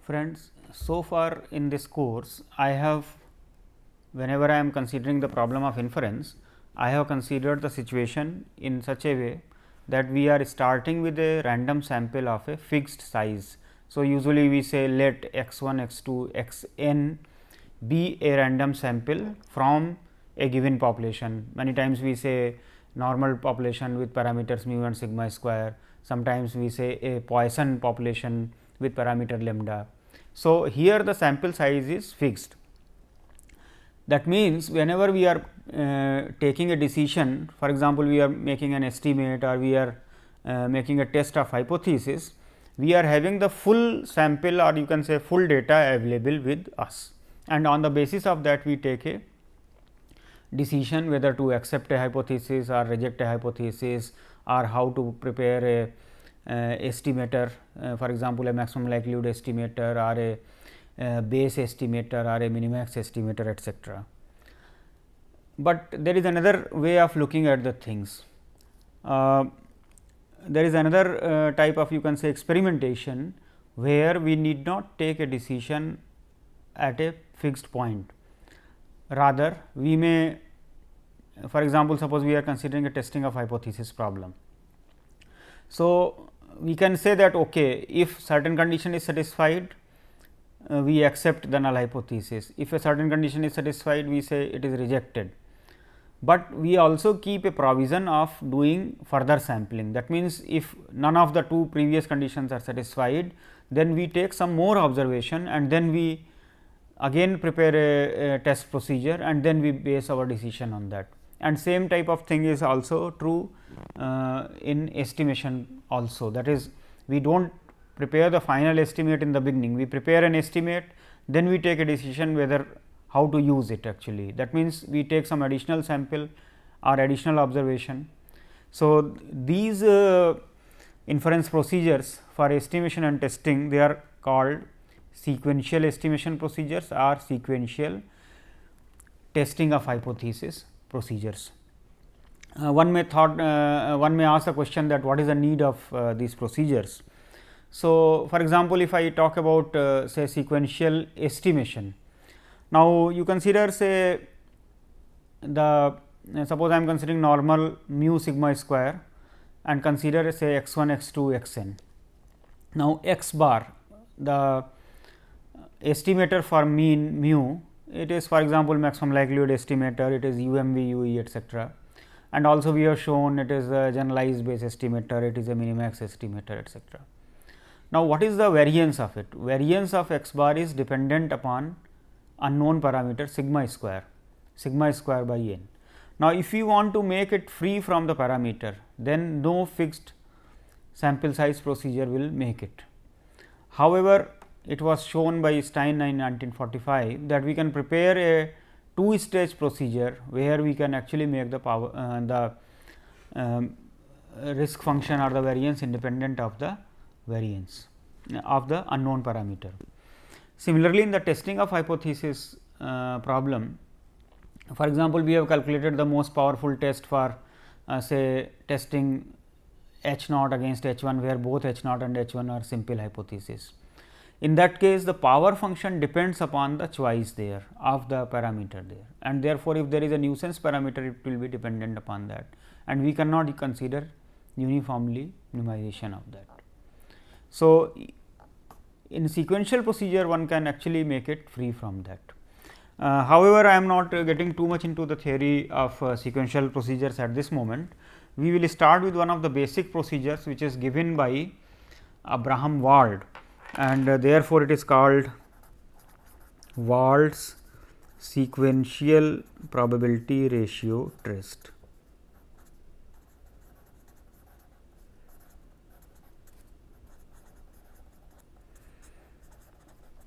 Friends, so far in this course, I have, whenever I am considering the problem of inference, I have considered the situation in such a way that we are starting with a random sample of a fixed size. So, usually we say let x 1, x 2, x n be a random sample from a given population. Many times we say normal population with parameters mu and sigma square, sometimes we say a Poisson population with parameter lambda. So, here the sample size is fixed. That means, whenever we are taking a decision, for example, we are making an estimate or we are making a test of hypothesis, we are having the full sample or you can say full data available with us, and on the basis of that we take a decision whether to accept a hypothesis or reject a hypothesis, or how to prepare a estimator, for example, a maximum likelihood estimator or a Bayes estimator or a minimax estimator, etc. But there is another way of looking at the things. There is another type of, you can say, experimentation, where we need not take a decision at a fixed point. Rather, we may, for example, suppose we are considering a testing of hypothesis problem. So, we can say that okay, if certain condition is satisfied, we accept the null hypothesis. If a certain condition is satisfied, we say it is rejected. But we also keep a provision of doing further sampling. That means, if none of the two previous conditions are satisfied, then we take some more observation and then we again prepare a test procedure and then we base our decision on that. And same type of thing is also true in estimation also. That is, we do not prepare the final estimate in the beginning, we prepare an estimate, then we take a decision whether how to use it actually. That means, we take some additional sample or additional observation. So, these inference procedures for estimation and testing, they are called sequential estimation procedures or sequential testing of hypothesis procedures. One may ask a question that what is the need of these procedures. So, for example, if I talk about say sequential estimation, now you consider say the suppose I am considering normal mu sigma square and consider say x 1, x 2, x n. Now, x bar, the estimator for mean mu, it is for example, maximum likelihood estimator, it is UMV, UE, etc. And also we have shown it is a generalized Bayes estimator, it is a minimax estimator, etc. Now, what is the variance of it? Variance of x bar is dependent upon unknown parameter sigma square by n. Now, if you want to make it free from the parameter, then no fixed sample size procedure will make it. However, it was shown by Stein in 1945 that we can prepare a two-stage procedure, where we can actually make the power risk function or the variance independent of the variance of the unknown parameter. Similarly, in the testing of hypothesis problem, for example, we have calculated the most powerful test for say testing H naught against H 1, where both H naught and H 1 are simple hypothesis. In that case, the power function depends upon the choice there of the parameter there, and therefore, if there is a nuisance parameter, it will be dependent upon that, and we cannot consider uniformly minimization of that. So, in sequential procedure, one can actually make it free from that. However, I am not getting too much into the theory of sequential procedures at this moment. We will start with one of the basic procedures, which is given by Abraham Wald, and therefore, it is called Wald's sequential probability ratio test.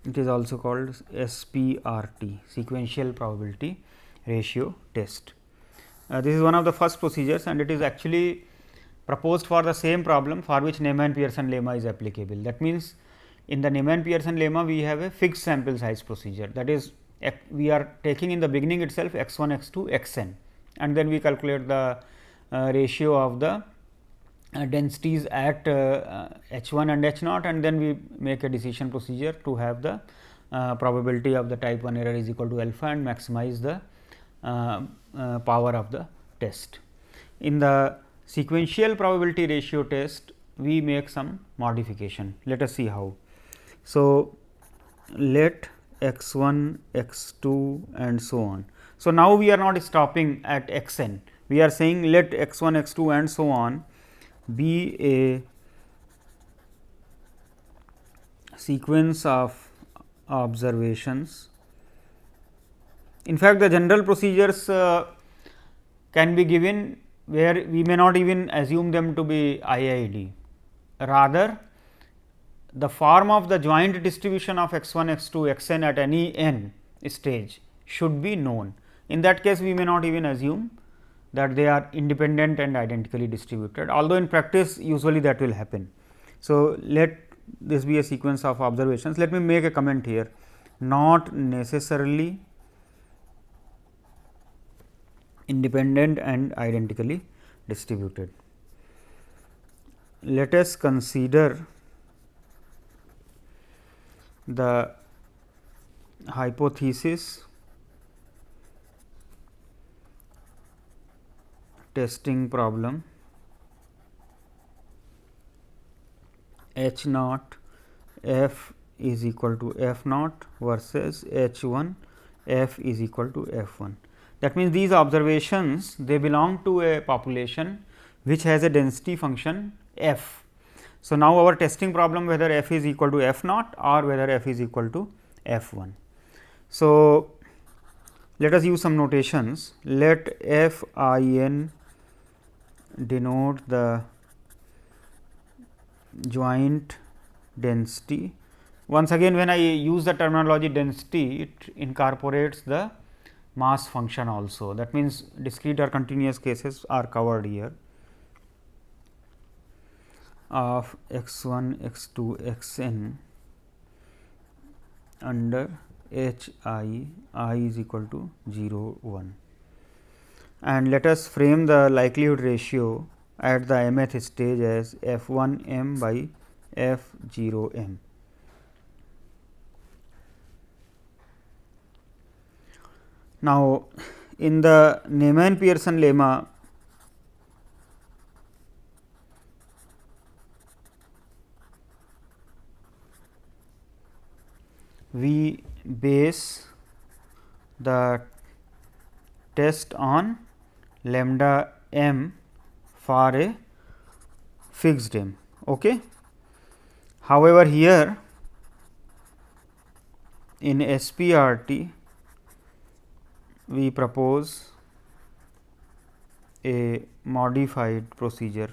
It is also called SPRT, sequential probability ratio test. This is one of the first procedures, and it is actually proposed for the same problem for which Neyman-Pearson lemma is applicable. That means, in the Neyman-Pearson lemma, we have a fixed sample size procedure, that is, we are taking in the beginning itself x 1, x 2, x n, and then we calculate the ratio of the densities at H 1 and H naught, and then we make a decision procedure to have the probability of the type 1 error is equal to alpha and maximize the power of the test. In the sequential probability ratio test, we make some modification. Let us see how. So, let x 1, x 2 and so on. So, now we are not stopping at x n, we are saying let x 1, x 2 and so on be a sequence of observations. In fact, the general procedures can be given where we may not even assume them to be IID. Rather, the form of the joint distribution of x 1, x 2, x n at any n stage should be known. In that case, we may not even assume that they are independent and identically distributed, although in practice usually that will happen. So, let this be a sequence of observations. Let me make a comment here, not necessarily independent and identically distributed. Let us consider the hypothesis testing problem H naught f is equal to f naught versus H 1 f is equal to f 1. That means, these observations they belong to a population which has a density function f. So, now our testing problem whether f is equal to f naught or whether f is equal to f 1. So, let us use some notations. Let f I n denote the joint density. Once again, when I use the terminology density, it incorporates the mass function also. That means, discrete or continuous cases are covered here of x 1, x 2, x n under h I is equal to 0, 1. And let us frame the likelihood ratio at the mth stage as f 1 m by f 0 m. Now, in the Neyman Pearson lemma, we base the test on lambda m for a fixed m. Okay. However, here in SPRT we propose a modified procedure.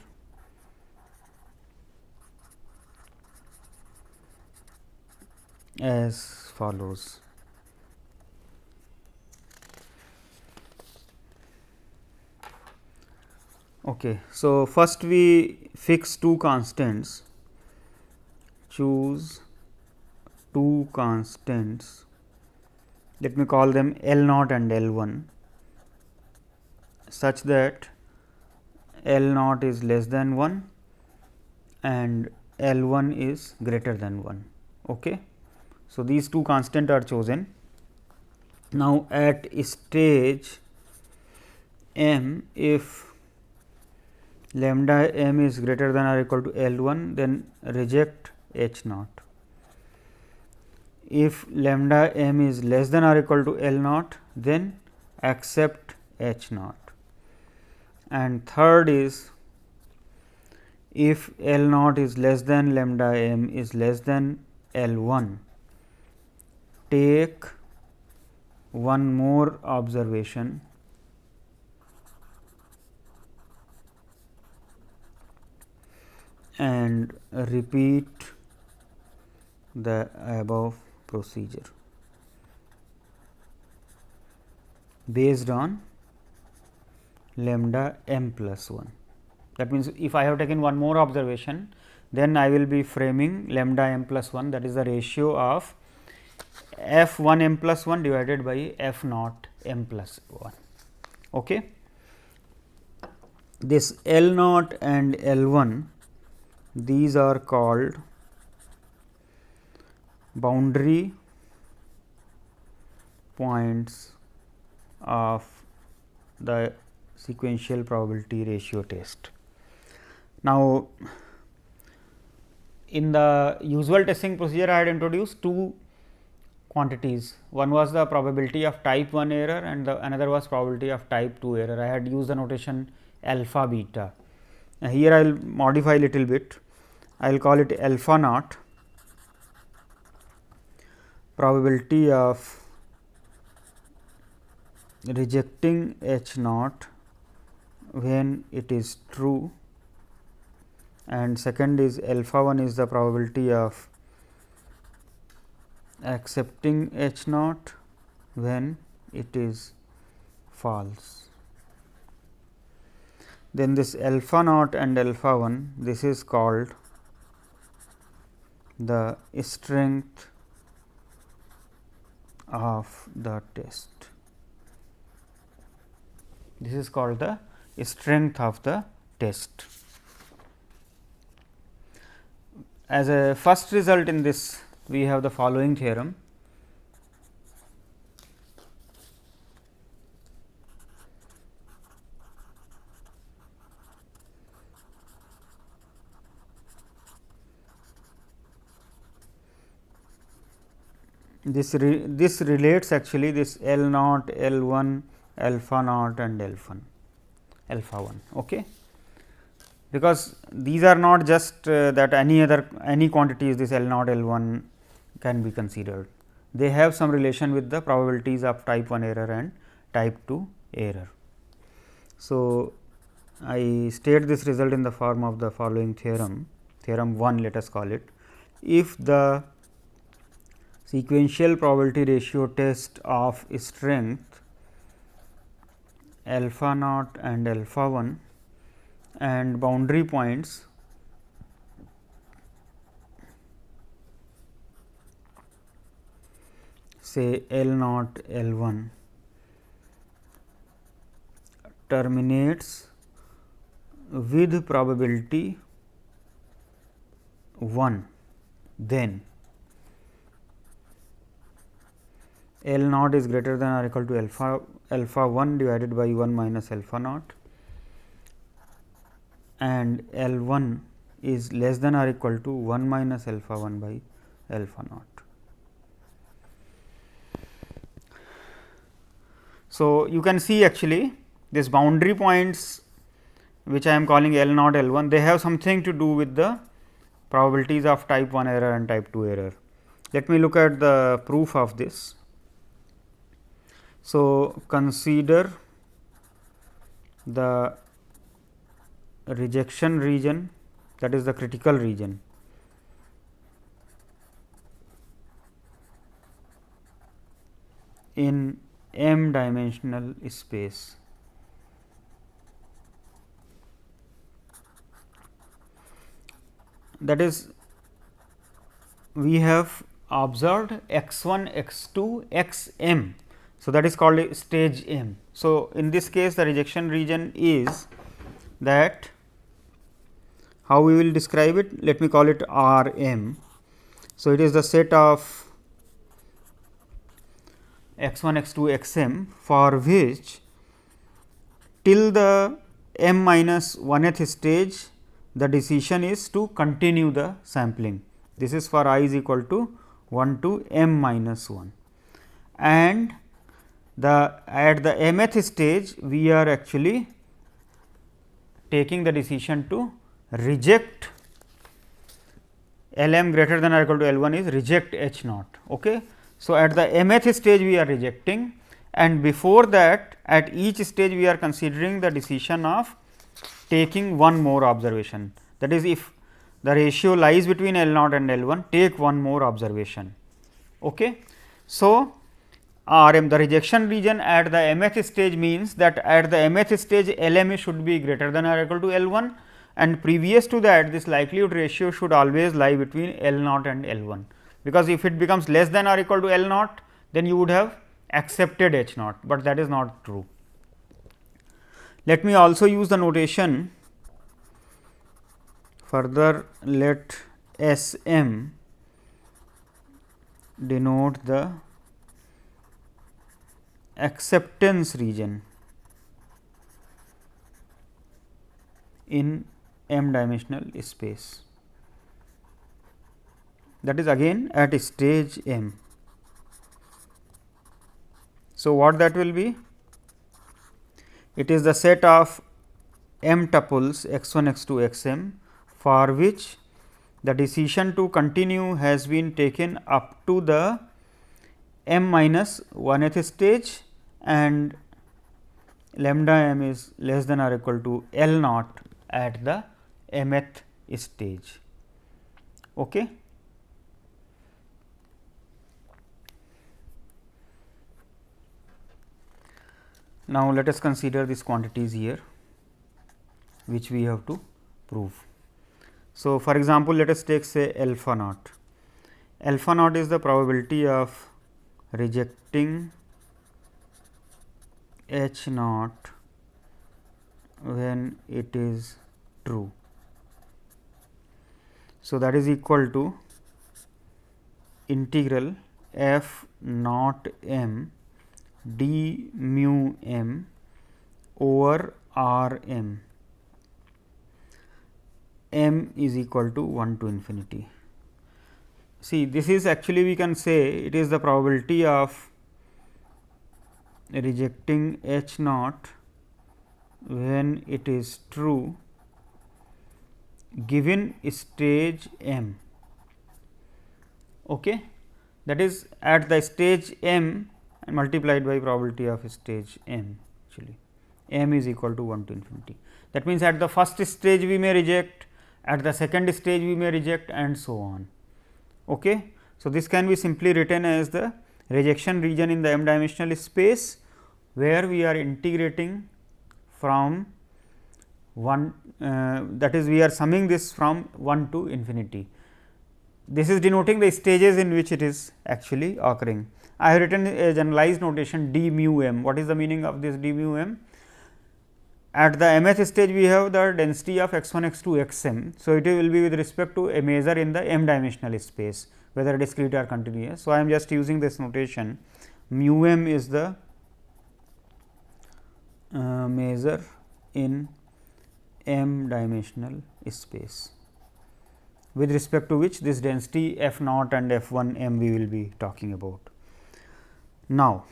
As follows. Okay. So, first we fix two constants, choose two constants, let me call them L naught and L 1, such that L naught is less than 1 and L 1 is greater than 1. Okay. So, these two constants are chosen. Now, at stage m, if lambda m is greater than or equal to L 1, then reject H naught. If lambda m is less than or equal to L naught, then accept H naught. And third is, if L naught is less than lambda m is less than L 1, take one more observation and repeat the above procedure based on lambda m plus 1. That means, if I have taken one more observation, then I will be framing lambda m plus 1, that is the ratio of f 1 m plus 1 divided by f naught m plus 1. Okay. this L naught and L 1, these are called boundary points of the sequential probability ratio test. Now, in the usual testing procedure, I had introduced two quantities. One was the probability of type 1 error and the another was probability of type 2 error. I had used the notation alpha beta. Now, here I will modify little bit. I will call it alpha naught, probability of rejecting H naught when it is true, and second is alpha 1 is the probability of accepting H naught when it is false. Then this alpha naught and alpha 1, this is called the strength of the test. This is called the strength of the test. As a first result in this, we have the following theorem. This relates actually this L naught, L 1, alpha naught and alpha 1. Okay. Because these are not just that any quantities this L naught, L 1 can be considered. They have some relation with the probabilities of type 1 error and type 2 error. So, I state this result in the form of the following theorem, theorem 1 let us call it. If the sequential probability ratio test of strength alpha naught and alpha 1 and boundary points say L naught, L 1 terminates with probability 1, then L naught is greater than or equal to alpha 1 divided by 1 minus alpha naught, and L 1 is less than or equal to 1 minus alpha 1 by alpha naught. So, you can see actually this boundary points which I am calling L naught, L 1, they have something to do with the probabilities of type 1 error and type 2 error. Let me look at the proof of this. So, consider the rejection region, that is the critical region, in m dimensional space. That is, we have observed x 1, x 2, x m. So, that is called stage m. So, in this case the rejection region is that, how we will describe it? Let me call it R m. So, it is the set of x 1, x 2, x m for which till the m minus 1th stage the decision is to continue the sampling. This is for I is equal to 1 to m minus 1, and at the mth stage we are actually taking the decision to reject L m greater than or equal to L 1 is reject H naught. Okay. So, at the mth stage we are rejecting, and before that at each stage we are considering the decision of taking one more observation. That is, if the ratio lies between L naught and L 1, take one more observation. Okay. So, R m, the rejection region at the mth stage means that at the mth stage L m should be greater than or equal to L 1, and previous to that this likelihood ratio should always lie between L naught and L 1, because if it becomes less than or equal to L naught, then you would have accepted H naught, but that is not true. Let me also use the notation further. Let S m denote the acceptance region in m dimensional space, that is again at stage m. So, what that will be? It is the set of m tuples x 1, x 2, x m for which the decision to continue has been taken up to the m minus 1th stage, and lambda m is less than or equal to L naught at the mth stage. Okay. Now, let us consider these quantities here which we have to prove. So, for example, let us take say alpha naught. Alpha naught is the probability of rejecting H naught when it is true. So, that is equal to integral f naught m d mu m over r m. M is equal to 1 to infinity. See, this is actually we can say it is the probability of rejecting H naught when it is true given stage m. Okay. That is at the stage m and multiplied by probability of stage m, actually m is equal to 1 to infinity. That means, at the first stage we may reject, at the second stage we may reject, and so on. Okay. So, this can be simply written as the rejection region in the m dimensional space, where we are integrating from 1, that is we are summing this from 1 to infinity. This is denoting the stages in which it is actually occurring. I have written a generalized notation d mu m. What is the meaning of this d mu m? At the mth stage we have the density of x 1, x 2, x m. So, it will be with respect to a measure in the m dimensional space, whether discrete or continuous. So, I am just using this notation, mu m is the measure in m dimensional space, with respect to which this density f naught and f 1 m we will be talking about. Now,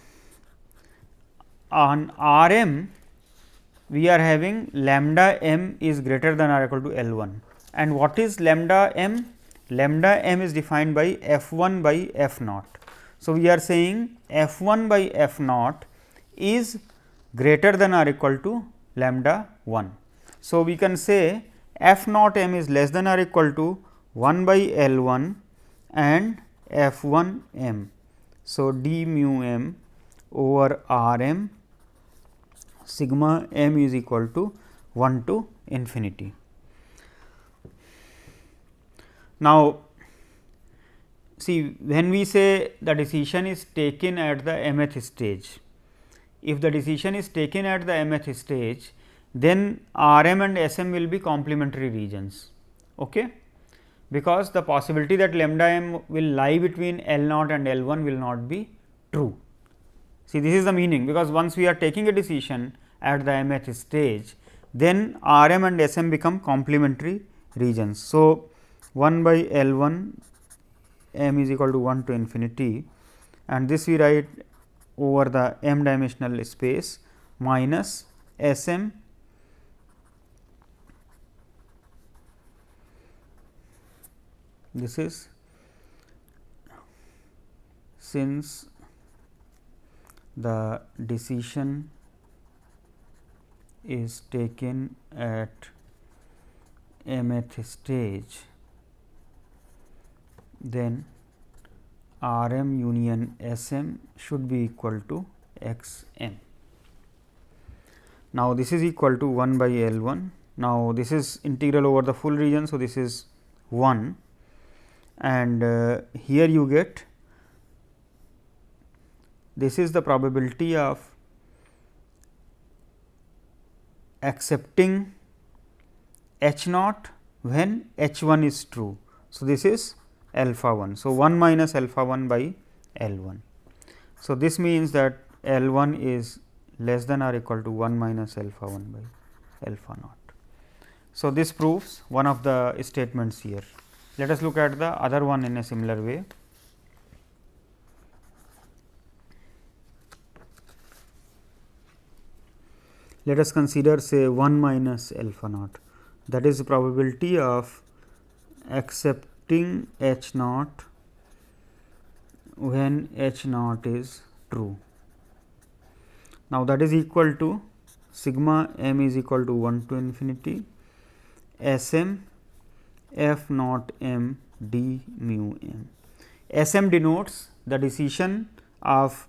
on R m we are having lambda m is greater than or equal to L 1, and what is lambda m? Lambda m is defined by f 1 by f naught. So, we are saying f 1 by f naught is greater than or equal to lambda 1. So, we can say f naught m is less than or equal to 1 by L 1 and f 1 m. So, d mu m over R m sigma m is equal to 1 to infinity. Now, see, when we say the decision is taken at the mth stage, if the decision is taken at the mth stage, then R m and S m will be complementary regions. Okay? Because the possibility that lambda m will lie between L naught and L 1 will not be true. See, this is the meaning, because once we are taking a decision at the mth stage, then R m and S m become complementary regions. So, 1 by L 1 m is equal to 1 to infinity, and this we write over the m dimensional space minus S m this is since the decision is taken at mth stage, then R m union S m should be equal to x m. Now, this is equal to 1 by L 1. Now, this is integral over the full region. So, this is 1, and here you get this is the probability of accepting h naught when h 1 is true. So, this is alpha 1. So, 1 minus alpha 1 by L 1. So, this means that L 1 is less than or equal to 1 minus alpha 1 by alpha naught. So, this proves one of the statements here. Let us look at the other one in a similar way. Let us consider say 1 minus alpha naught, that is the probability of accepting h naught when h naught is true. Now, that is equal to sigma m is equal to 1 to infinity S m f naught m d mu m. S m denotes the decision of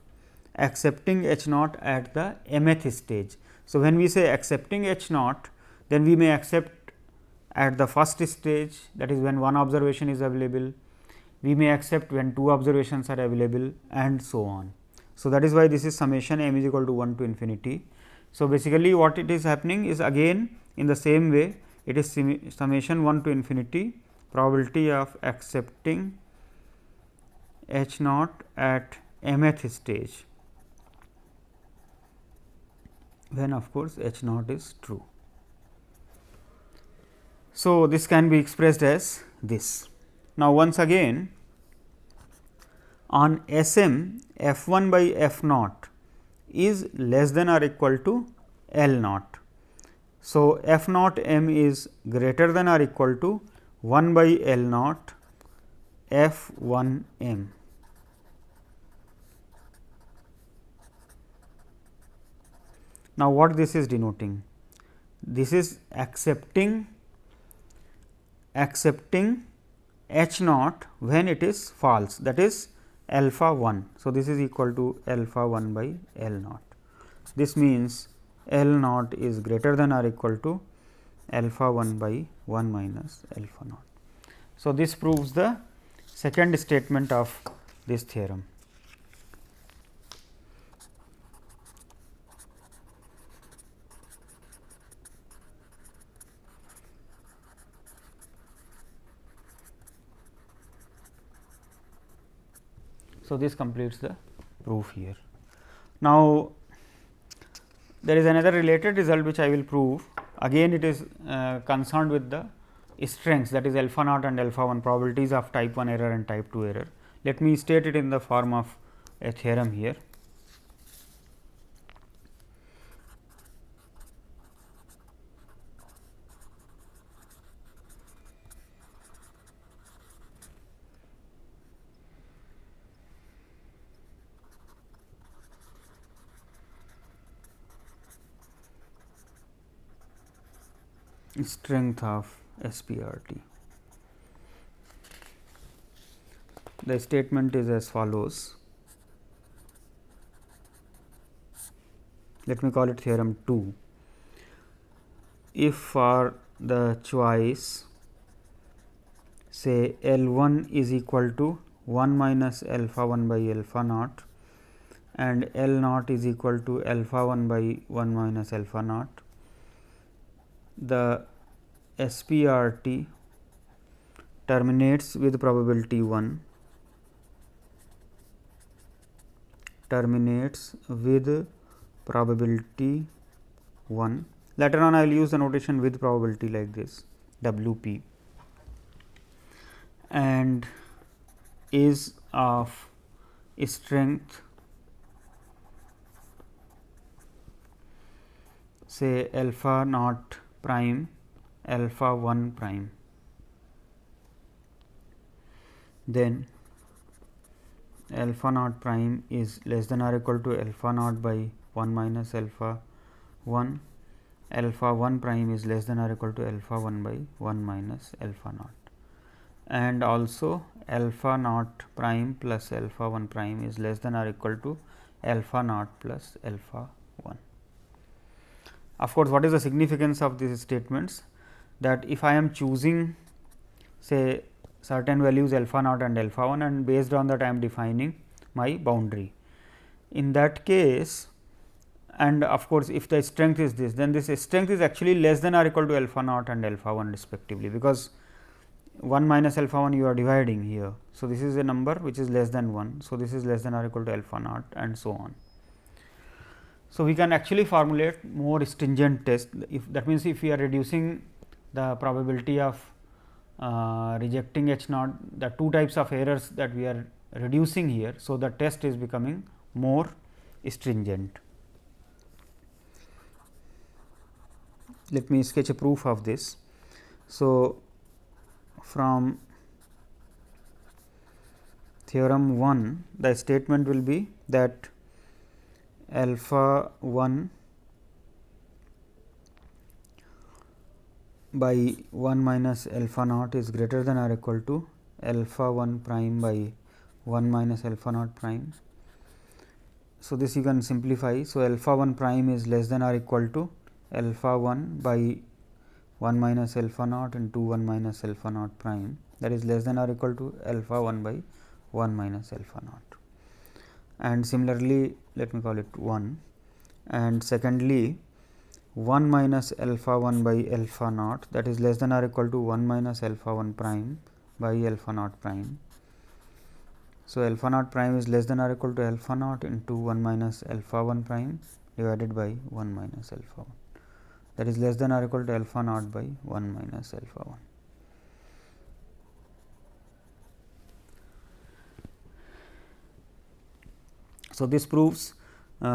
accepting h naught at the mth stage. So, when we say accepting h naught, then we may accept at the first stage, that is when one observation is available, we may accept when two observations are available, and so on. So, that is why this is summation m is equal to 1 to infinity. So, basically what it is happening is again in the same way, it is summation 1 to infinity probability of accepting h naught at mth stage, when of course h naught is true. So, this can be expressed as this. Now, once again on S m f 1 by f naught is less than or equal to L naught. So, f naught m is greater than or equal to 1 by L naught f 1 m. Now, what this is denoting? This is accepting h naught when it is false, that is alpha 1. So, this is equal to alpha 1 by L naught. This means L naught is greater than or equal to alpha 1 by 1 minus alpha naught. So, this proves the second statement of this theorem. So, this completes the proof here. Now, there is another related result which I will prove. Again it is concerned with the strengths, that is alpha naught and alpha 1 probabilities of type 1 error and type 2 error. Let me state it in the form of a theorem here. Strength of SPRT. The statement is as follows. Let me call it theorem 2. If for the choice say L 1 is equal to 1 minus alpha 1 by alpha naught and L naught is equal to alpha 1 by 1 minus alpha naught, the SPRT terminates with probability 1, Later on I will use the notation with probability like this, WP, and is of strength say alpha naught prime alpha 1 prime, then alpha naught prime is less than or equal to alpha naught by 1 minus alpha 1, alpha 1 prime is less than or equal to alpha 1 by 1 minus alpha naught, and also alpha naught prime plus alpha 1 prime is less than or equal to alpha naught plus alpha 1. Of course, what is the significance of these statements? That if I am choosing say certain values alpha naught and alpha 1 and based on that I am defining my boundary. In that case, and of course, if the strength is this, then this strength is actually less than or equal to alpha naught and alpha 1 respectively, because 1 minus alpha 1 you are dividing here. So, this is a number which is less than 1. So, this is less than or equal to alpha naught and so on. So, we can actually formulate more stringent test, if that means, if we are reducing the probability of rejecting H naught, the two types of errors that we are reducing here. So, the test is becoming more stringent. Let me sketch a proof of this. So, from theorem 1, the statement will be that alpha 1 by 1 minus alpha naught is greater than or equal to alpha 1 prime by 1 minus alpha naught prime. So, this you can simplify. So, alpha 1 prime is less than or equal to alpha 1 by 1 minus alpha naught into 1 minus alpha naught prime, that is less than or equal to alpha 1 by 1 minus alpha naught. And similarly, let me call it 1, and secondly 1 minus alpha 1 by alpha naught, that is less than or equal to 1 minus alpha 1 prime by alpha naught prime. So, alpha naught prime is less than or equal to alpha naught into 1 minus alpha 1 prime divided by 1 minus alpha 1, that is less than or equal to alpha naught by 1 minus alpha 1. So, this proves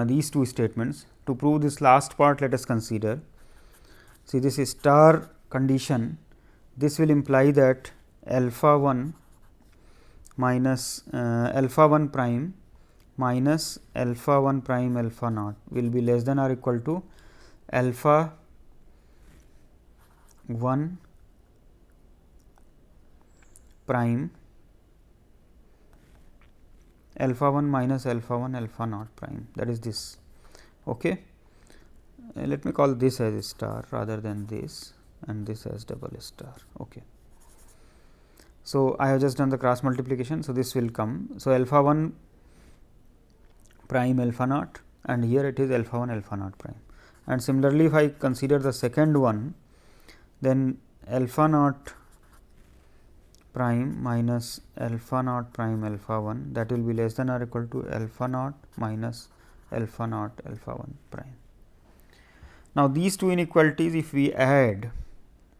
these two statements. To prove this last part, let us consider, see this is star condition, this will imply that alpha 1 minus alpha 1 prime minus alpha 1 prime alpha naught will be less than or equal to alpha 1 prime alpha 1 minus alpha 1 alpha naught prime, that is this. Okay. Let me call this as a star rather than this, and this as double star. Okay. So, I have just done the cross multiplication. So, this will come. So, alpha 1 prime alpha naught, and here it is alpha 1 alpha naught prime. And similarly, if I consider the second one, then alpha naught prime minus alpha naught prime alpha 1, that will be less than or equal to alpha naught minus alpha naught alpha 1 prime. Now, these two inequalities if we add,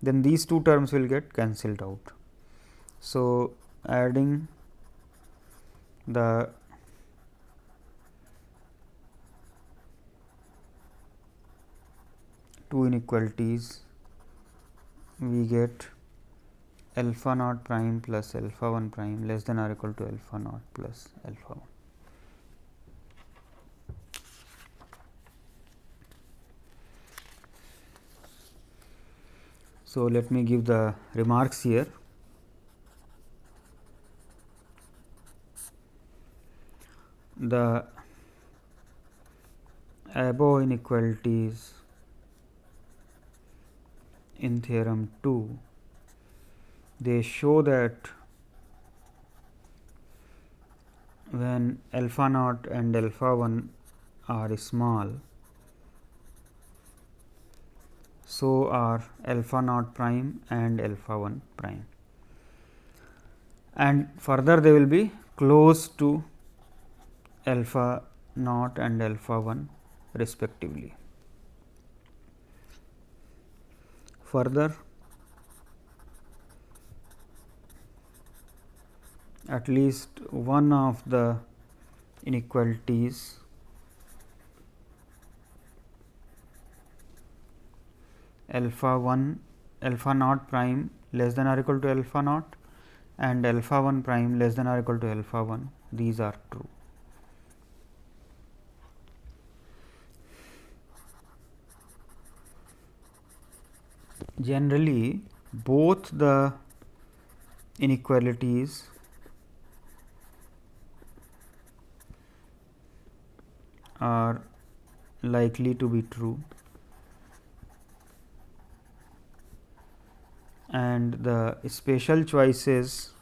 then these two terms will get cancelled out. So, adding the two inequalities, we get alpha naught prime plus alpha 1 prime less than or equal to alpha naught plus alpha 1. So, let me give the remarks here. The above inequalities in theorem 2, they show that when alpha naught and alpha 1 are small, so are alpha naught prime and alpha 1 prime, and further they will be close to alpha naught and alpha 1 respectively. Further, at least one of the inequalities alpha 1 alpha naught prime less than or equal to alpha naught and alpha 1 prime less than or equal to alpha 1, these are true. Generally, both the inequalities are likely to be true, and the special choices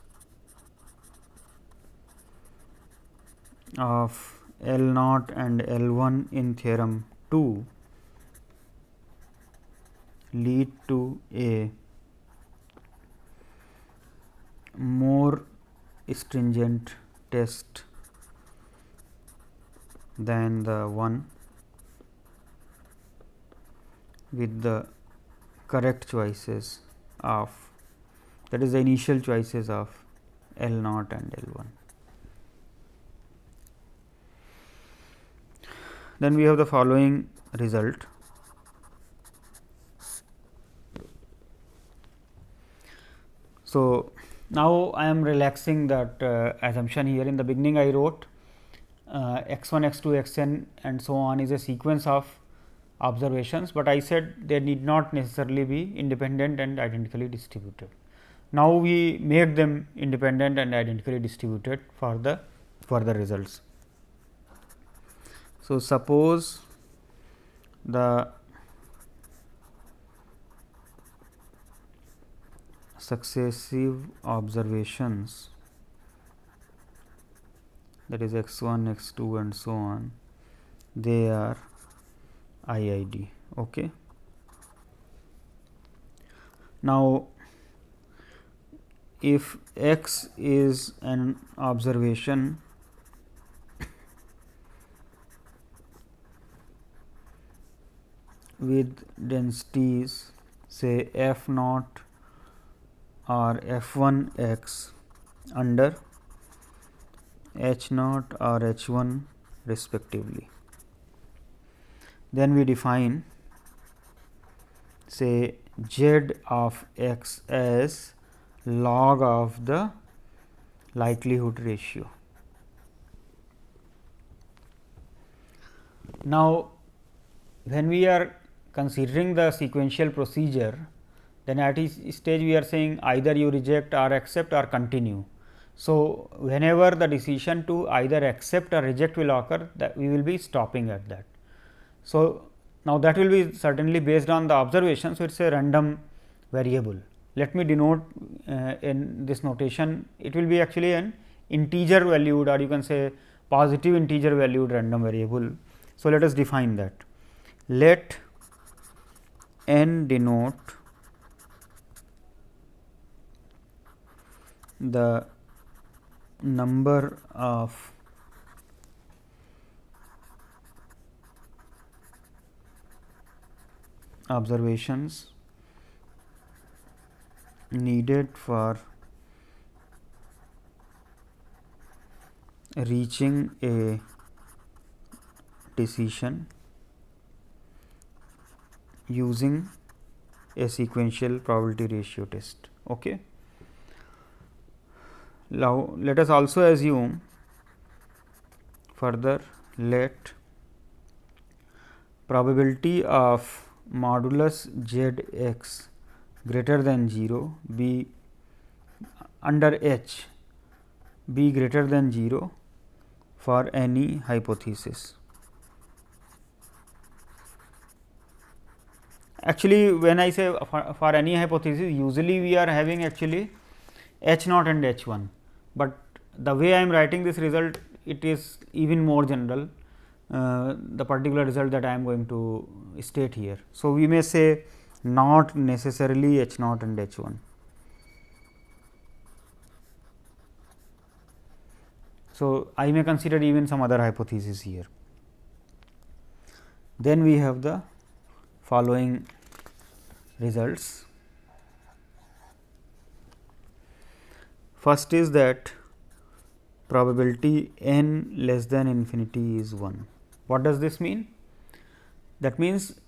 of L naught and L 1 in theorem to lead to a more stringent test than the one with the correct choices of, that is the initial choices of L naught and L 1. Then we have the following result. So, now I am relaxing that assumption here. In the beginning I wrote x 1, x 2, x n and so on is a sequence of observations, but I said they need not necessarily be independent and identically distributed. Now, we make them independent and identically distributed for the further results. So, suppose the successive observations, that is x 1, x 2 and so on, they are IID. Okay. Now, if x is an observation with densities say f naught or f 1 x under h naught or h 1 respectively, then we define say z of x as log of the likelihood ratio. Now, when we are considering the sequential procedure, then at each stage we are saying either you reject or accept or continue. So, whenever the decision to either accept or reject will occur, that we will be stopping at that. So, now that will be certainly based on the observation. So, it is a random variable. Let me denote in this notation, it will be actually an integer valued, or you can say positive integer valued random variable. So, let us define that. Let n denote the number of observations needed for reaching a decision using a sequential probability ratio test. Okay. Now, let us also assume further, let probability of modulus z x greater than 0 be under h be greater than 0 for any hypothesis. Actually, when I say for any hypothesis, usually we are having actually h naught and h 1, but the way I am writing this result, it is even more general, the particular result that I am going to state here. So, we may say not necessarily h naught and h 1. So, I may consider even some other hypothesis here. Then we have the following results. First is that probability n less than infinity is 1. What does this mean? That means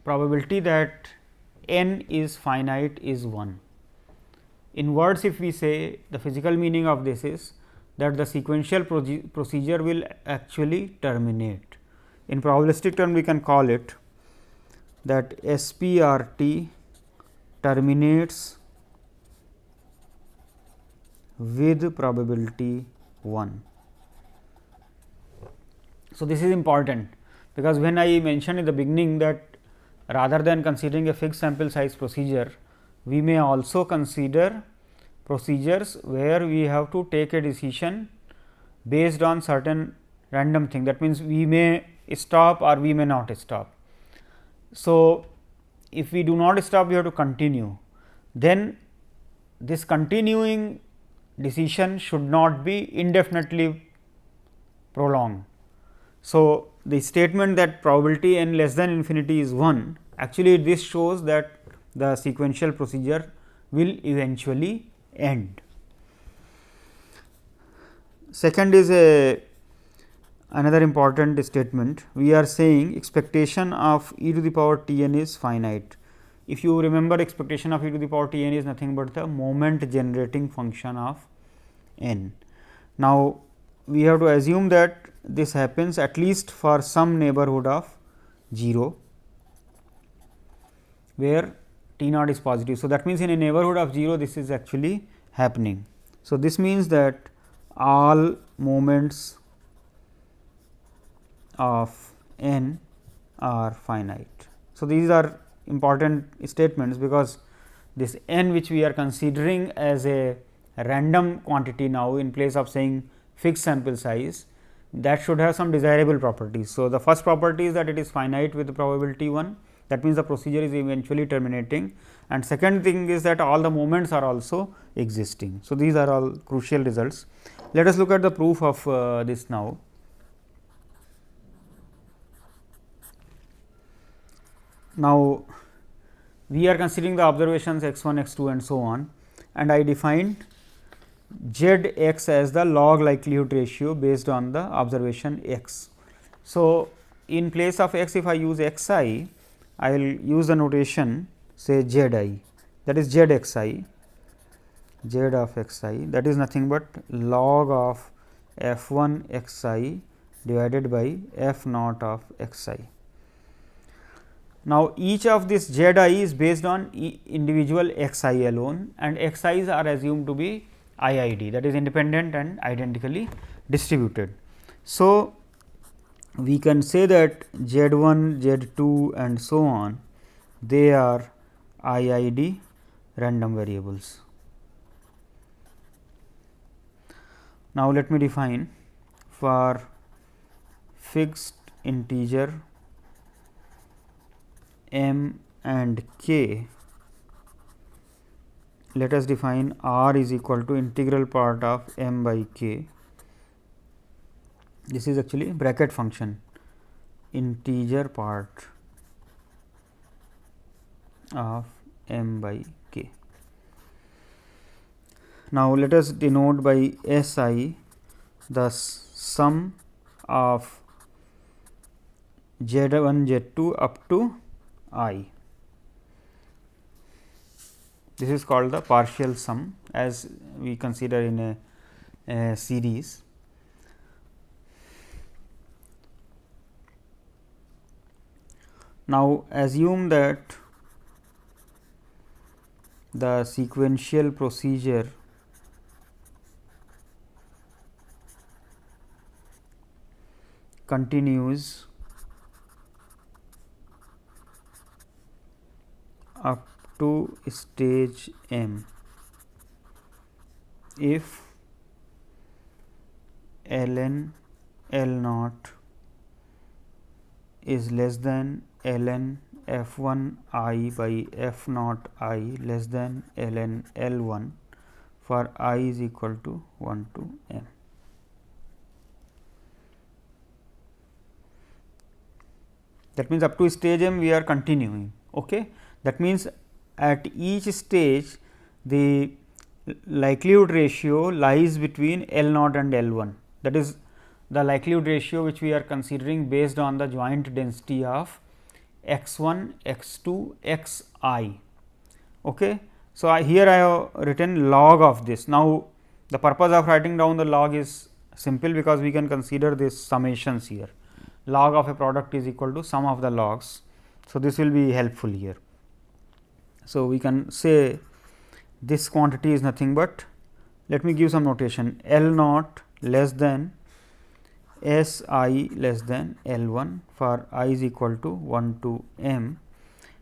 probability that n is finite is 1. In words, if we say, the physical meaning of this is that the sequential procedure will actually terminate. In probabilistic term, we can call it that SPRT terminates with probability 1. So, this is important, because when I mentioned in the beginning that rather than considering a fixed sample size procedure, we may also consider procedures where we have to take a decision based on certain random thing. That means, we may stop or we may not stop. So, if we do not stop, we have to continue. Then this continuing decision should not be indefinitely prolonged. So, the statement that probability n less than infinity is 1, actually this shows that the sequential procedure will eventually end. Second is another important statement. We are saying expectation of e to the power t n is finite. If you remember, expectation of e to the power t n is nothing but the moment generating function of n. Now, we have to assume that this happens at least for some neighborhood of 0, where t naught is positive. So, that means, in a neighborhood of 0, this is actually happening. So, this means that all moments of n are finite. So, these are important statements, because this n which we are considering as a random quantity now, in place of saying fixed sample size, that should have some desirable properties. So, the first property is that it is finite with the probability 1, that means, the procedure is eventually terminating, and second thing is that all the moments are also existing. So, these are all crucial results. Let us look at the proof of this now. Now, we are considering the observations x 1, x 2 and so on, and I defined z x as the log likelihood ratio based on the observation x. So, in place of x, if I use x I, I will use the notation say z I, that is z x I, z of x I, that is nothing but log of f 1 x I divided by f naught of x I. Now, each of this z I is based on individual x I alone, and x I's are assumed to be IID, that is independent and identically distributed. So, we can say that z 1, z 2 and so on, they are IID random variables. Now, let me define for fixed integer m and k, let us define r is equal to integral part of m by k. This is actually bracket function, integer part of m by k. Now, let us denote by S I the sum of z 1, z 2 up to I. This is called the partial sum, as we consider in a series. Now, assume that the sequential procedure continues up to stage m if ln L naught is less than ln f 1 I by f naught I less than ln L 1 for I is equal to 1 to m. That means, up to stage m we are continuing. Okay? That means, at each stage the likelihood ratio lies between L naught and L 1, that is the likelihood ratio which we are considering based on the joint density of x 1, x 2, x I. Okay. So, here I have written log of this. Now, the purpose of writing down the log is simple, because we can consider this summations here. Log of a product is equal to sum of the logs. So, this will be helpful here. So, we can say this quantity is nothing but, let me give some notation, L naught less than S I less than L 1 for I is equal to 1 to m.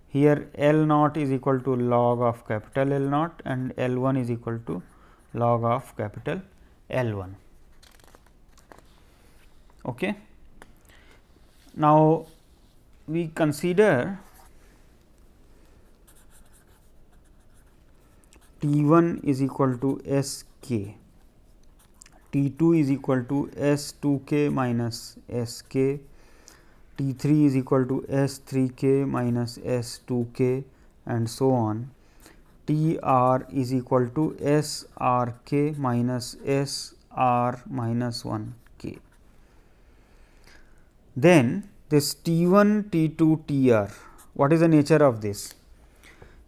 Here L naught is equal to log of capital L naught and L 1 is equal to log of capital L 1. Okay. Now, we consider T1 is equal to S k, T2 is equal to S 2 k minus S k, T3 is equal to S 3 k minus S 2 k, and so on. T r is equal to S r k minus S r minus 1 k. Then this T 1, T 2, T r, what is the nature of this?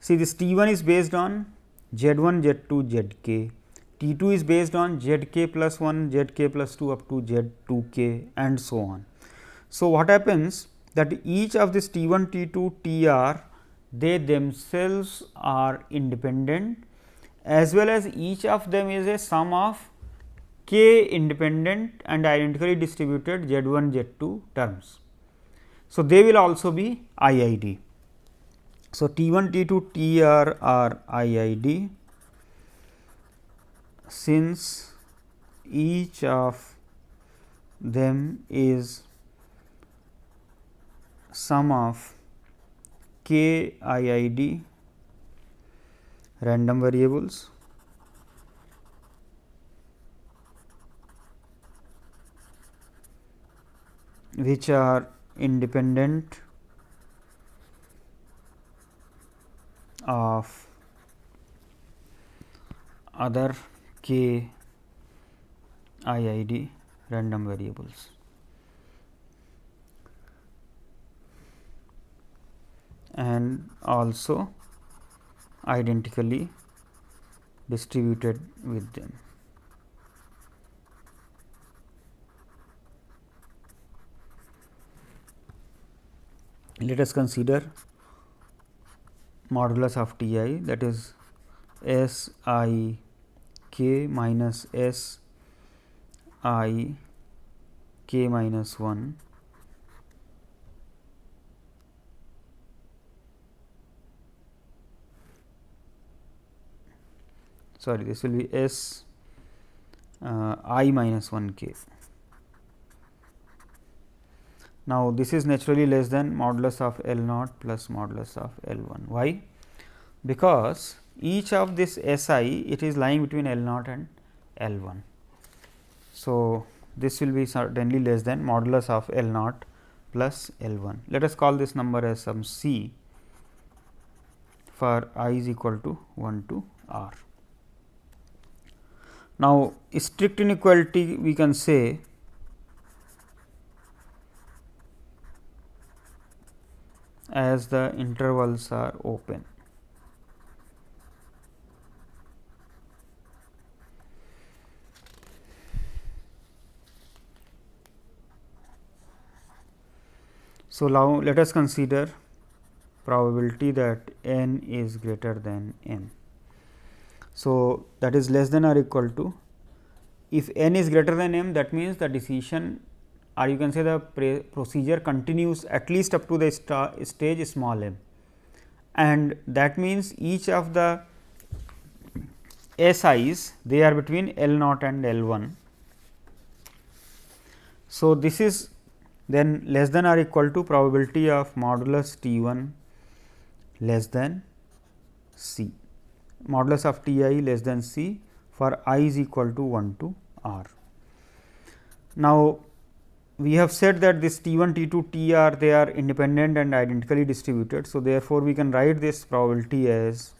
See, this T 1 is based on Z 1, Z 2, Z k, T 2 is based on Z k plus 1, Z k plus 2 up to Z 2 k, and so on. So, what happens that each of this T 1, T 2, T r, they themselves are independent, as well as each of them is a sum of k independent and identically distributed Z 1, Z 2 terms. So, they will also be IID. So, T 1, T 2, T r are IID, since each of them is sum of k IID random variables which are independent of other k IID random variables. And also identically distributed with them. Let us consider modulus of T I, that is S I k minus S I k minus 1 sorry, this will be S I minus 1 k. Now, this is naturally less than modulus of L naught plus modulus of L 1. Why? Because each of this S I, it is lying between L naught and L 1. So, this will be certainly less than modulus of L naught plus L 1. Let us call this number as some C for I is equal to 1 to R. Now, strict inequality we can say as the intervals are open. So, now let us consider probability that n is greater than m. So, that is less than or equal to, if n is greater than m, that means the decision, or you can say the procedure continues at least up to the stage small m, and that means each of the S i's, they are between L naught and L 1. So, this is then less than or equal to probability of modulus T 1 less than C, modulus of T I less than C for I is equal to 1 to R. Now, we have said that this T 1, T 2, T r, they are independent and identically distributed. So, therefore, we can write this probability as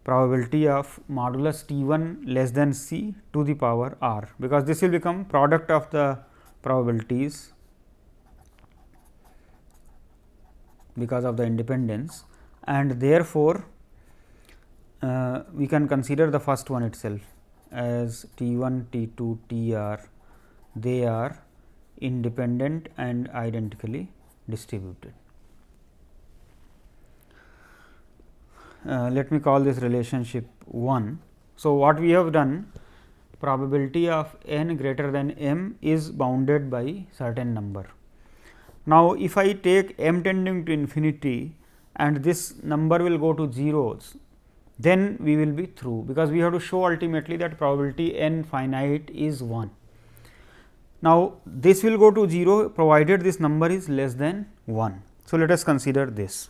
probability of modulus T 1 less than C to the power R, because this will become product of the probabilities because of the independence, and therefore, we can consider the first one itself as T 1, T 2, T r, they are independent and identically distributed. Let me call this relationship 1. So, what we have done, probability of n greater than m is bounded by certain number. Now, if I take m tending to infinity and this number will go to zeros, then we will be through, because we have to show ultimately that probability n finite is 1. Now, this will go to 0 provided this number is less than 1. So, let us consider this.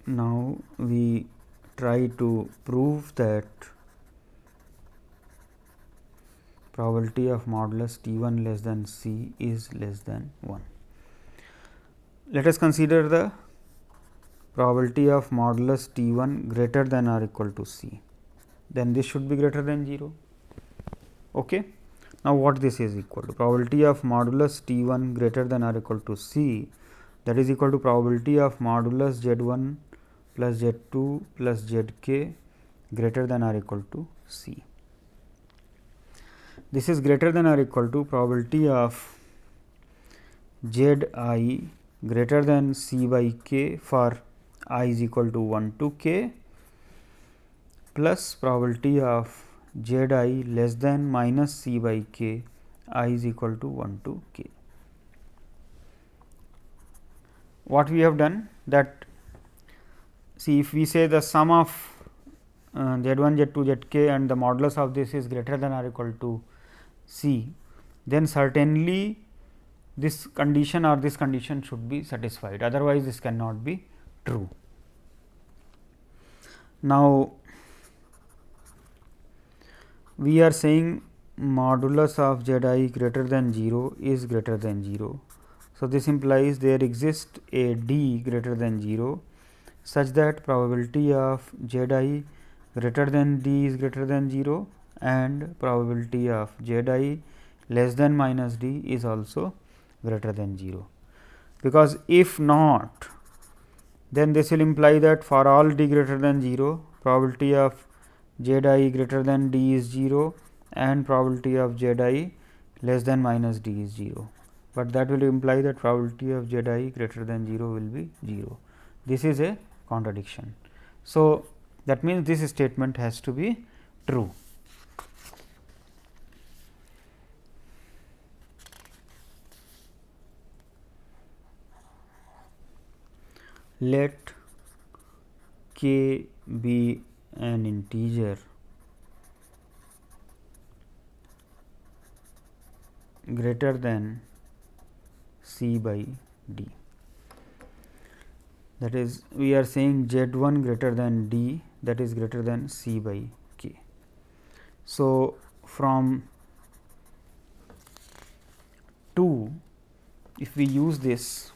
now we try to prove that probability of modulus T 1 less than C is less than 1. Let us consider the probability of modulus T 1 greater than or equal to C, then this should be greater than 0. Okay. Now, what this is equal to? Probability of modulus T 1 greater than or equal to C, that is equal to probability of modulus Z 1 plus Z 2 plus Z k greater than or equal to C. This is greater than or equal to probability of Z I greater than C by k for I is equal to 1 to k plus probability of Z I less than minus C by k, I is equal to 1 to k. What we have done that, see, if we say the sum of Z 1, Z 2, Z k and the modulus of this is greater than or equal to C, then certainly this condition or this condition should be satisfied, otherwise this cannot be true. Now, we are saying modulus of Z I greater than 0 is greater than 0. So, this implies there exists a d greater than 0 such that probability of Z I greater than d is greater than 0 and probability of Z I less than minus d is also greater than 0. Because if not, then this will imply that for all d greater than 0, probability of Z I greater than d is 0 and probability of Z I less than minus d is 0, but that will imply that probability of Z I greater than 0 will be 0. This is a contradiction. So, that means this statement has to be true. Let k be an integer greater than C by d, that is we are saying Z 1 greater than d, that is greater than C by k. So, from 2, if we use this,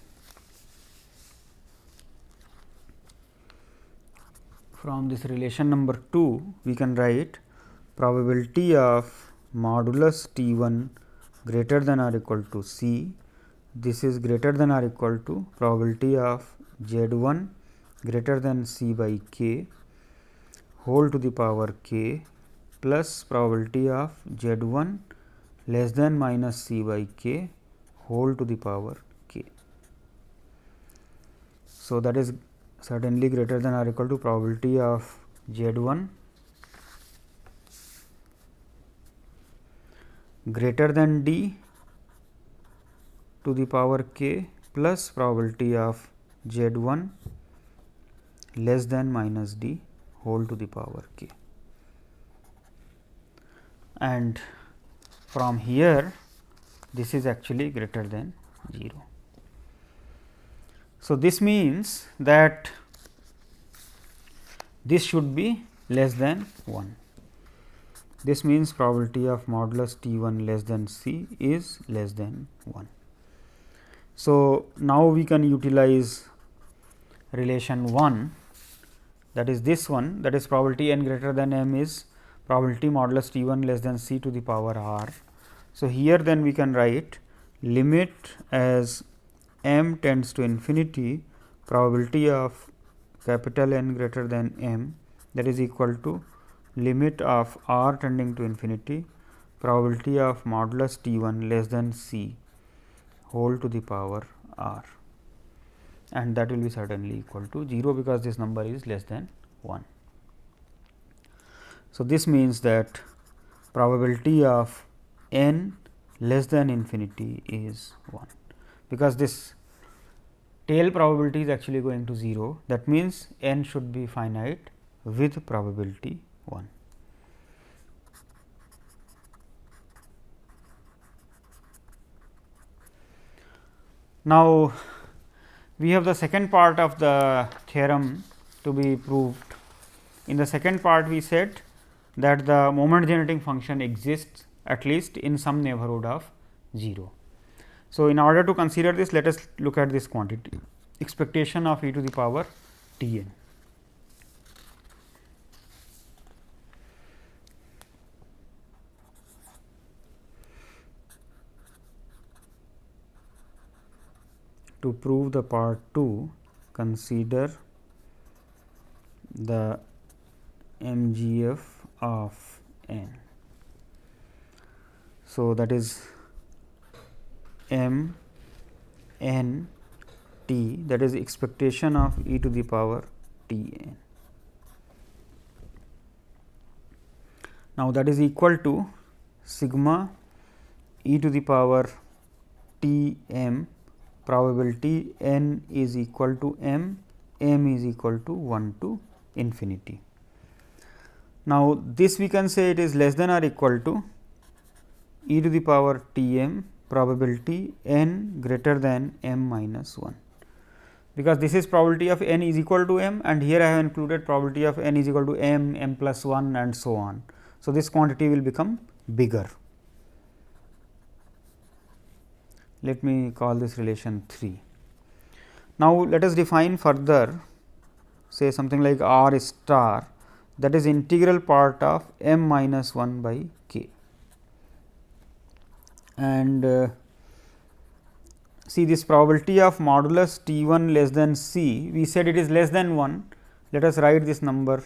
from this relation number 2, we can write probability of modulus T 1 greater than or equal to C. This is greater than or equal to probability of Z 1 greater than C by k whole to the power k plus probability of Z 1 less than minus C by k whole to the power k. So, that is certainly greater than or equal to probability of Z 1 greater than d to the power k plus probability of Z 1 less than minus d whole to the power k. And from here this is actually greater than 0. So, this means that this should be less than 1. This means probability of modulus T 1 less than C is less than 1. So, now we can utilize relation 1, that is this one, that is probability n greater than m is probability modulus T 1 less than C to the power r. So, here then we can write limit as m tends to infinity, probability of capital N greater than m, that is equal to limit of r tending to infinity, probability of modulus T 1 less than C whole to the power r, and that will be certainly equal to 0, because this number is less than 1. So, this means that probability of n less than infinity is 1, because this tail probability is actually going to 0. That means, n should be finite with probability 1. Now, we have the second part of the theorem to be proved. In the second part, we said that the moment generating function exists at least in some neighborhood of 0. So, in order to consider this, let us look at this quantity, expectation of e to the power t n. To prove the part 2, consider the MGF of n. So, that is m n t, that is expectation of e to the power t n. Now, that is equal to sigma e to the power t m, probability n is equal to m, m is equal to 1 to infinity. Now, this we can say it is less than or equal to e to the power t m, probability n greater than m minus 1, because this is probability of n is equal to m, and here I have included probability of n is equal to m, m plus 1 and so on. So, this quantity will become bigger. Let me call this relation 3. Now, let us define further, say something like r star, that is integral part of m minus 1 by k. And see this probability of modulus T 1 less than c, we said it is less than 1. Let us write this number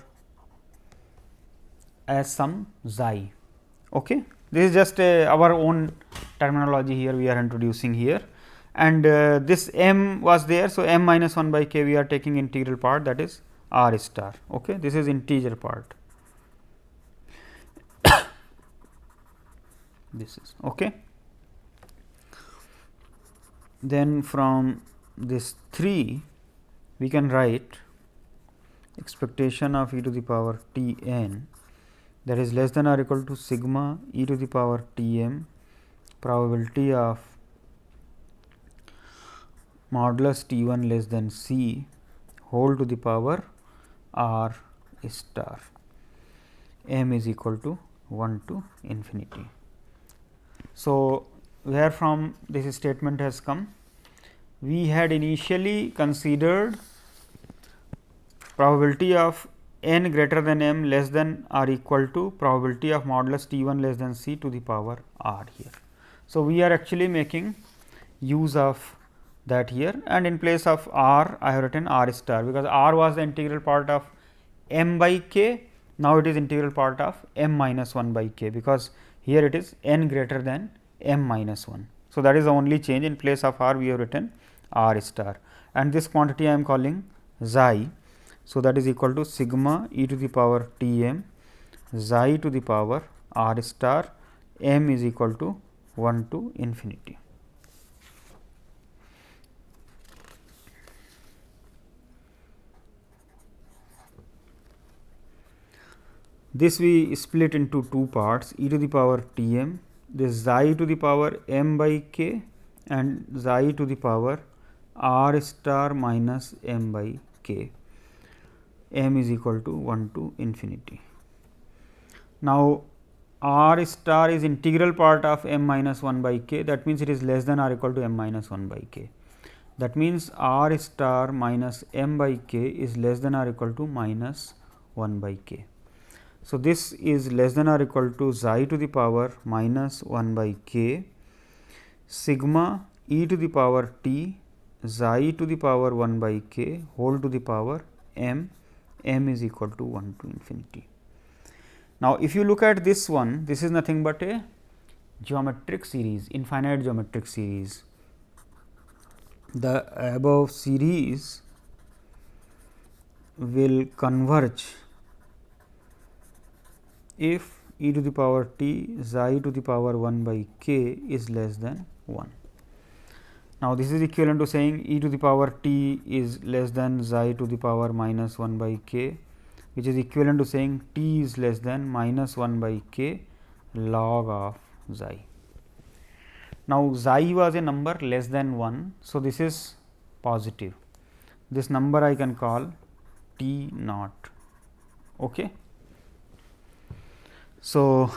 as some xi. Okay. This is just our own terminology here we are introducing here, and this m was there. So, m minus 1 by k we are taking integral part, that is r star. Okay. This is integer part. This is okay. Then from this 3 we can write expectation of e to the power t n, that is less than or equal to sigma e to the power t m, probability of modulus T 1 less than c whole to the power r star, m is equal to 1 to infinity. So, where from this statement has come? We had initially considered probability of n greater than m less than or equal to probability of modulus T 1 less than c to the power r here. So, we are actually making use of that here, and in place of r I have written r star, because r was the integral part of m by k. Now, it is integral part of m minus 1 by k, because here it is n greater than m minus 1. So, that is the only change. In place of r we have written r star, and this quantity I am calling xi. So, that is equal to sigma e to the power t m xi to the power r star, m is equal to 1 to infinity. This we split into two parts, e to the power t m, this xi to the power m by k, and xi to the power r star minus m by k, m is equal to 1 to infinity. Now, r star is integral part of m minus 1 by k, that means it is less than or equal to m minus 1 by k. That means, r star minus m by k is less than or equal to minus 1 by k. So, this is less than or equal to xi to the power minus 1 by k sigma e to the power t xi to the power 1 by k whole to the power m, m is equal to 1 to infinity. Now, if you look at this one, this is nothing but a geometric series, infinite geometric series. The above series will converge if e to the power t xi to the power 1 by k is less than 1. Now, this is equivalent to saying e to the power t is less than xi to the power minus 1 by k, which is equivalent to saying t is less than minus 1 by k log of xi. Now, xi was a number less than 1. So, this is positive. This number I can call T naught. Okay. So,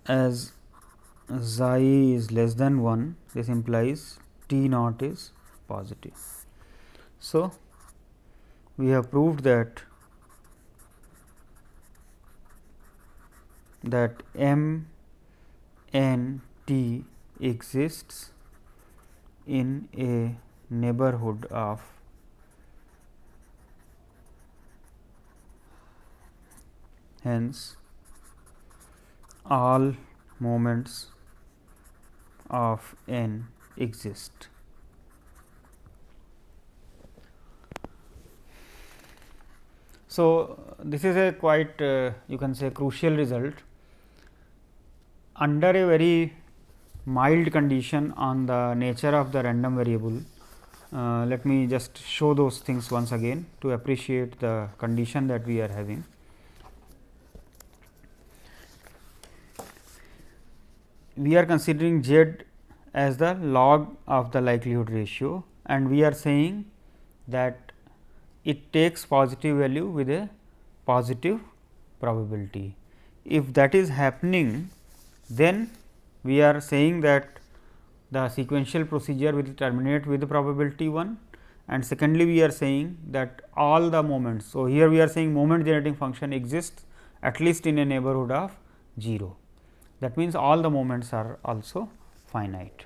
as xi is less than 1, this implies T naught is positive. So, we have proved that M n T exists in a neighborhood of hence all moments of n exist. So, this is a quite you can say crucial result. Under a very mild condition on the nature of the random variable, let me just show those things once again to appreciate the condition that we are having. We are considering z as the log of the likelihood ratio, and we are saying that it takes positive value with a positive probability. If that is happening, then we are saying that the sequential procedure will terminate with the probability 1, and secondly we are saying that all the moments. So, here we are saying moment generating function exists at least in a neighborhood of 0. That means, all the moments are also finite.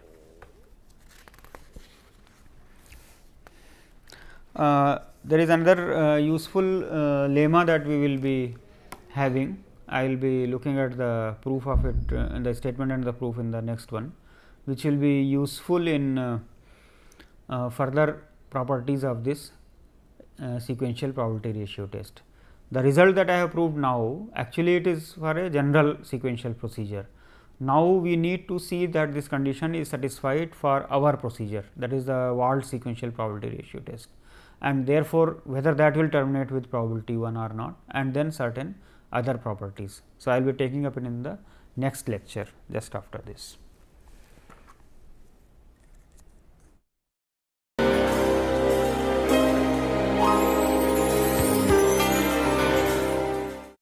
There is another useful lemma that we will be having. I will be looking at the proof of it in the statement and the proof in the next one, which will be useful in further properties of this sequential probability ratio test. The result that I have proved now, actually it is for a general sequential procedure. Now, we need to see that this condition is satisfied for our procedure, that is the Wald sequential probability ratio test, and therefore, whether that will terminate with probability 1 or not, and then certain other properties. So, I will be taking up it in the next lecture just after this.